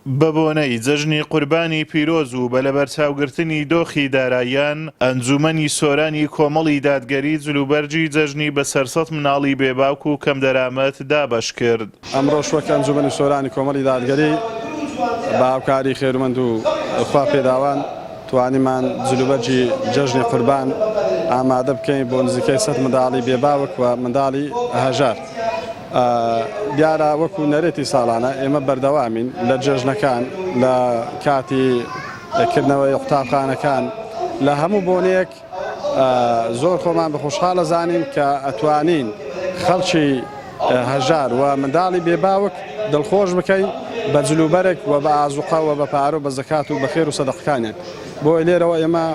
بەبۆنەی جەژنی قوربانی پیرۆز و بە لەبەرچاوگرتنی دۆخی داراییان ئەنجومەنی سۆرانی کۆمەڵی دادگەری جلوبەرجی جەژنی بە سەرسەد مناڵی بێباوک و کەم دەرامەت دابەش کرد. ئەمڕۆ شوەکە ئەنجومەنی سۆرانی کۆمەڵی دادگەری بە هاوکاری خێرمەند و خوا پێداوان توانیمان جلوبەرجی جەژنی قوربان ئامادە بکەین بۆ نزیکەی 100 منداڵی بێباوک و منداڵی هەژار. دیارە وەکو نەرێتی ساڵانە ئێمە بەردەوامین لە جێژنەکان لە کاتی کردنەوەی قوتابخانەکان لە هەموو بۆنێک زۆر خۆمان بە خۆشحاڵە زانین کە ئەتوانین خەڵکی هەژار و منداڵی بێباوک دڵخۆش بکەین بە جلوبەرێک و بە ئازوقا و بە پارۆ بە زەکات و بە خێر و سەدەقەکانیان. بۆ لێرەوە ئێمە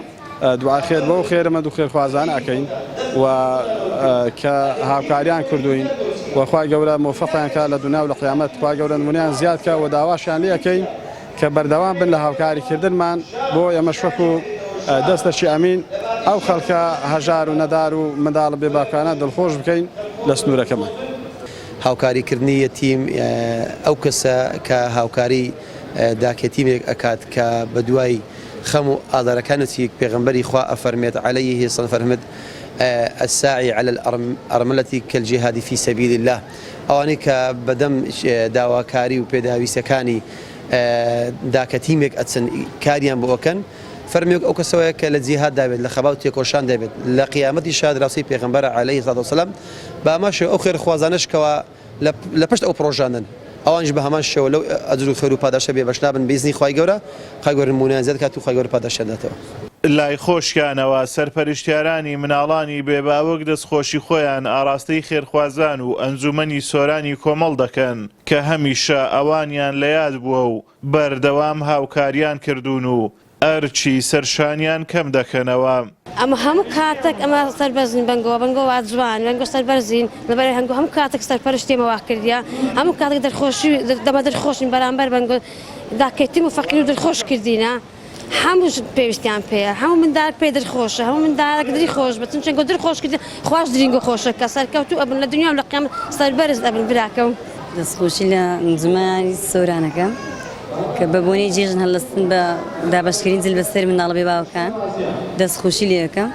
دوعای خێر بۆ خێرمەند و خێرخوازان ئەکەین و کە هاوکاریان کردوین وخوای گەورە موفقیان کە لە دونا و لە قیامەت خوا گەورە نمونیان زیاد کە و داواشیان لێ ئەەکەین کە بەردەوام بن لە هاوکاریکردنمان بۆ ئێمە شوەک و دەستەشی ئەمین ئەو خەڵکە هەژار و نەدار و منداڵ بێباکانە دڵخۆش بکەین لە سنوورەکەمان. هاوکاریکردنی یەتیم ئەو کەسە کە هاوکاری داکەتیمێک ئەکات کە بە دوای خەم و ئازارەکانێکی پێغەمبەری خوا ئەفەرمێت عەلەیهی سەڵ فەرمێت الساعي على الأرملة كالجهاد في سبيل الله ئەوانەی کە بەدەم داواکاری و پێداویستەکانی داکەتیمێک ئەچن کاریان بۆ ئەکەن فەرمیێک ئەو کەسەوەیە کە لە جیهاد دابێت لە خەبا و تێکۆشان دەبێت لە قیامەتی شادراسی پێغەمبەر عەلەیهی سەڵات وسەلام بە ئەمە شێوە ئەو خێرخوازانەشکەوە لە پشت ئەو پرۆژانن ئەوانش بە هەمان شێوە لەو ئەجر و خێر و پاداشە بێبەش نابن بێزنی خوای گەورە خوای گەورە نمونەیان زیاد کات و خوای گەورە پاداشە داتەوە. لای خۆشیانەوە سەرپەرشتیارانی مناڵانی بێباوک دەستخۆشی خۆیان ئاراستەی خێرخوازان و ئەنجومەنی سۆرانی کۆمەڵ دەکەن کە هەمیشە ئەوانیان لە یاد بووە و بەردەوام هاوکاریان کردوون و ئەرچی سەرشانیان کەم دەکەنەوە. ئەمە هەموو کاتێک ئەمە سەربەرزین بەنگەوە جوان بەنگۆ سەربەرزین لەبەر هەنگۆ هەموو کاتێک سەرپەرشتێمەوە کردیا هەموو کاتێک دەرخۆشی دەمە دەرخۆشین بەرامبەر بەنگۆ داکەتیم و فەقیر و دەرخۆش کردینە هەموو پێویستیان پێەیە هەموو منداڵ پێ دەرخۆشە هەموو منداڵێک دری خۆش بچن چەنگۆ دەرخۆش کردی خوش درینگە خۆشە کە سەرکەوتو ئەبن لە دنیا لە قیامەت سەربەرز ئەبن براکەم. دەستخۆشی لە ئەنجومەنی سۆرانەکە کە بەبوونەی جێژن هەڵەستن بە دابەشکردنی جل بەسەر منداڵە بێباوەکان دەستخۆشی لێ ئەەکەم.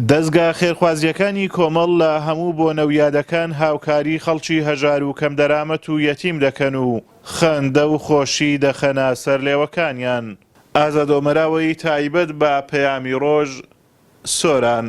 دەستگا خێرخوازیەکانی کۆمەڵ لە هەموو بۆ نەویادەکان هاوکاری خەڵکی هەژار و کەم دەرامەت و یەتیم دەکەن و خەندە و خۆشی دەخەنە سەر لێوەکانیان. ئازادۆمەراوەی تایبەت بە پەیامی ڕۆژ سۆران.